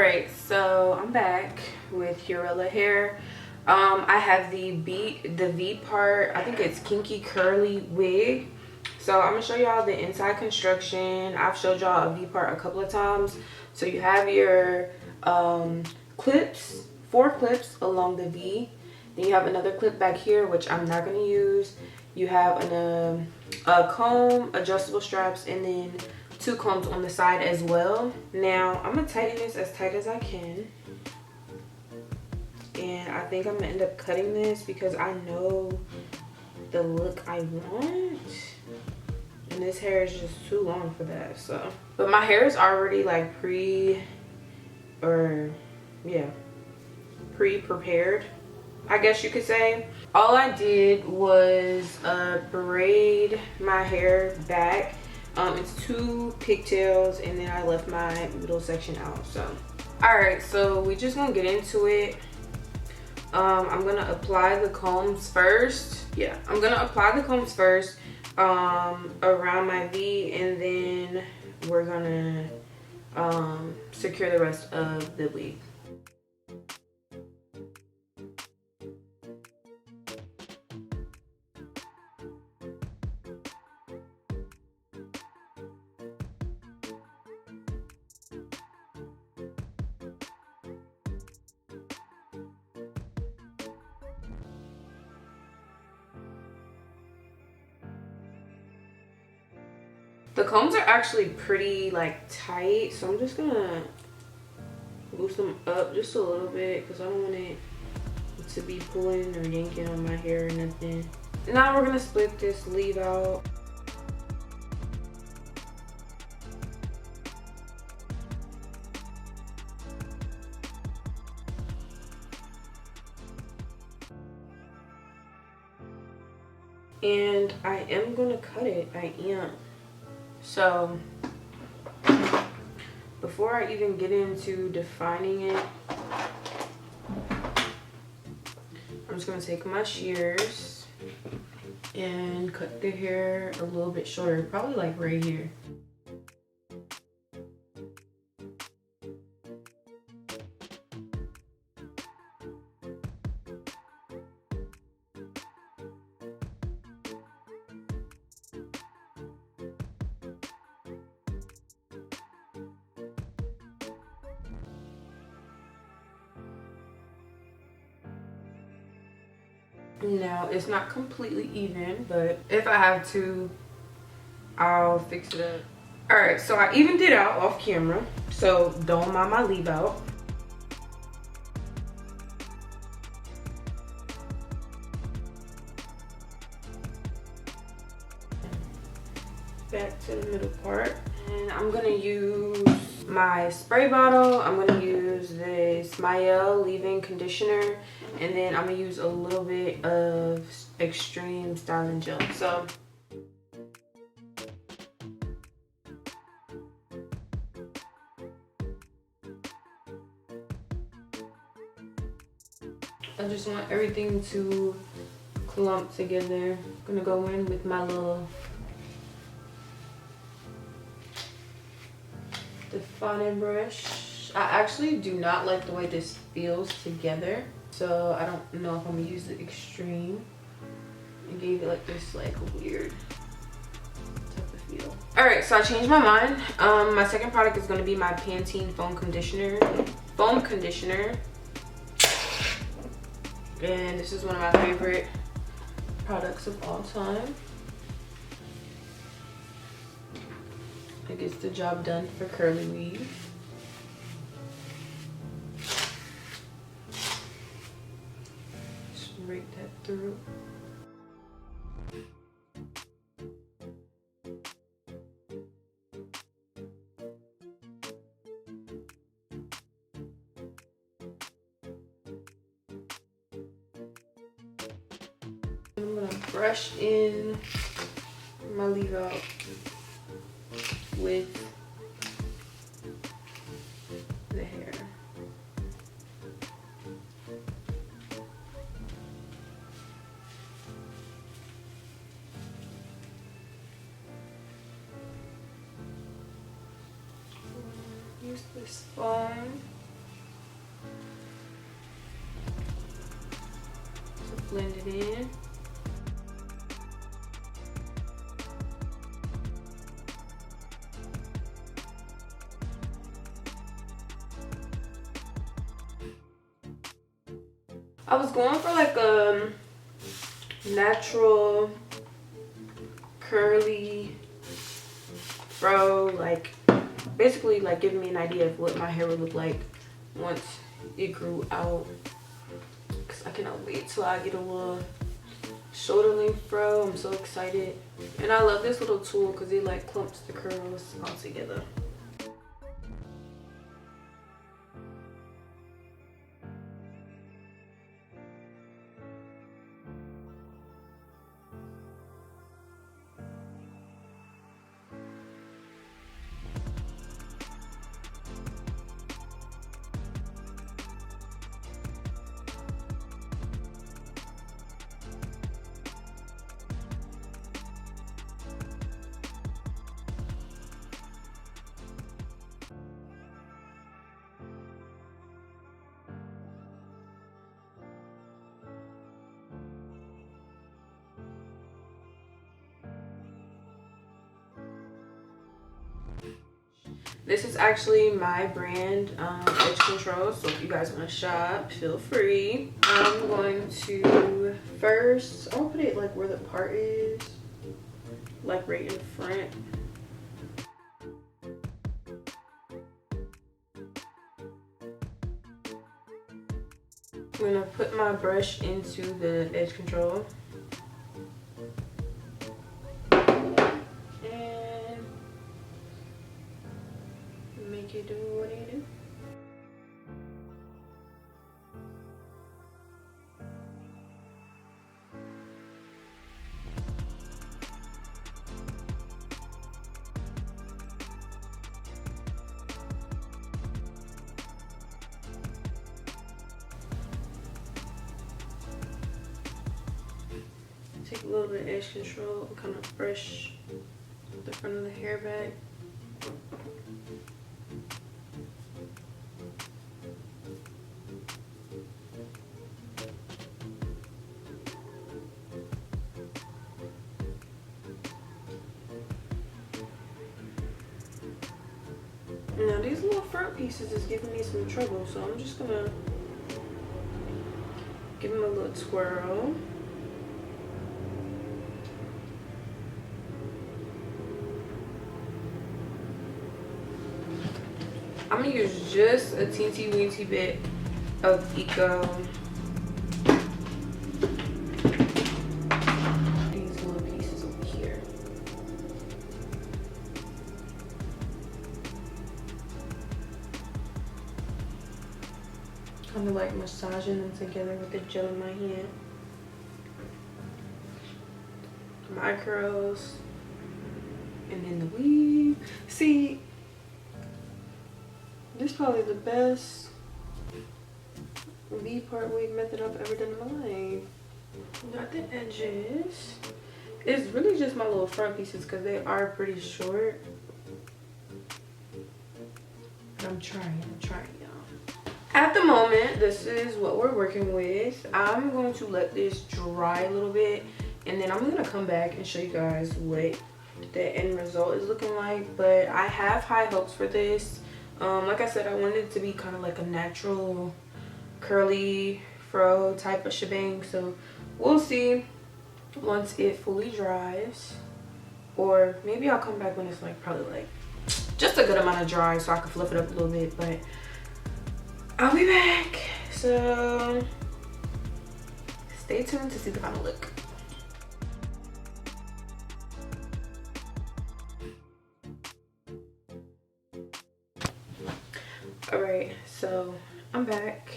Alright, so I'm back with Hureula hair. I have the V part, I think it's Kinky curly wig. So I'm gonna show y'all the inside construction. I've showed y'all a V part a couple of times. So you have your clips, 4 clips along the V. Then you have another clip back here, which I'm not gonna use. You have a comb, adjustable straps, and then 2 combs on the side as well. Now I'm gonna tighten this as tight as I can, and I think I'm gonna end up cutting this because I know the look I want, and this hair is just too long for that. So, but my hair is already like pre-prepared, I guess you could say. All I did was braid my hair back. It's 2 pigtails, and then I left my middle section out. So all right, so we just gonna get into it. I'm gonna apply the combs first. Yeah, I'm gonna apply the combs first around my V, and then we're gonna secure the rest of the wig. The combs are actually pretty like tight, so I'm just gonna loosen them up just a little bit because I don't want it to be pulling or yanking on my hair or nothing. Now we're gonna split this leave out. And I am gonna cut it. I am. So before I even get into defining it, I'm just gonna take my shears and cut the hair a little bit shorter, probably like right here. Now it's not completely even, but if I have to, I'll fix it up. All right, so I evened it out off camera, so don't mind my leave out. Back to the middle part, and I'm gonna use my spray bottle. I'm gonna use this yall leave-in conditioner, and then I'm gonna use a little bit of extreme styling gel. So I just want everything to clump together. I'm gonna go in with my little defining brush. I actually do not like the way this feels together, so I don't know if I'm gonna use the extreme. It gave it like this like weird type of feel. All right, so I changed my mind. My second product is gonna be my Pantene foam conditioner, and this is one of my favorite products of all time. It gets the job done for curly weave. Just rake that through. I'm gonna brush in my leave out with the hair. Use this foam blend it in. I was going for like a natural curly fro, like basically like giving me an idea of what my hair would look like once it grew out, because I cannot wait till I get a little shoulder length fro. I'm so excited, and I love this little tool because it like clumps the curls all together. This is actually my brand, Edge Control, so if you guys want to shop, feel free. I'm going to first, I'll put it like where the part is, like right in front. I'm gonna put my brush into the Edge Control. You do what do you do? Take a little bit of Edge Control and kind of brush the front of the hair back. Now these little front pieces is giving me some trouble, so I'm just gonna give them a little twirl. I'm gonna use just a teensy weensy bit of Eco. These little pieces over here. Kind of like massaging them together with the gel in my hand. My curls. And then the weave. See, this is probably the best vpart wig method I've ever done in my life. Got the edges. It's really just my little front pieces because they are pretty short. But I'm trying y'all. At the moment, this is what we're working with. I'm going to let this dry a little bit, and then I'm gonna come back and show you guys what the end result is looking like. But I have high hopes for this. Like I said, I wanted it to be kind of like a natural curly fro type of shebang, so we'll see once it fully dries, or maybe I'll come back when it's like probably like just a good amount of dry so I can fluff it up a little bit. But I'll be back, so stay tuned to see the final look. Alright, so I'm back.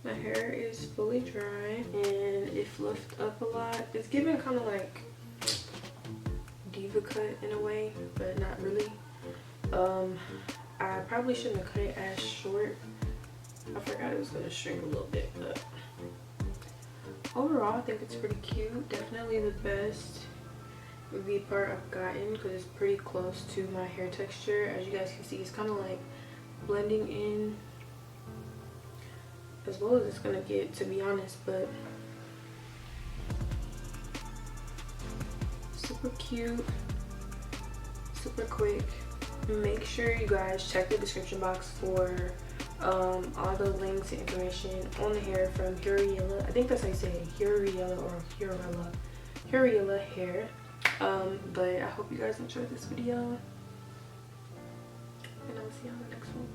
My hair is fully dry and it fluffed up a lot. It's giving kind of like diva cut in a way, but not really. I probably shouldn't have cut it as short. I forgot it was going to shrink a little bit, but overall I think it's pretty cute. Definitely the best vpart I've gotten because it's pretty close to my hair texture. As you guys can see, it's kind of like blending in as well as it's gonna get, to be honest. But super cute, super quick. Make sure you guys check the description box for all the links and information on the hair from Hureula. I think that's how you say it, Hureula or Hureula hair. But I hope you guys enjoyed this video, and I'll see you on the next one.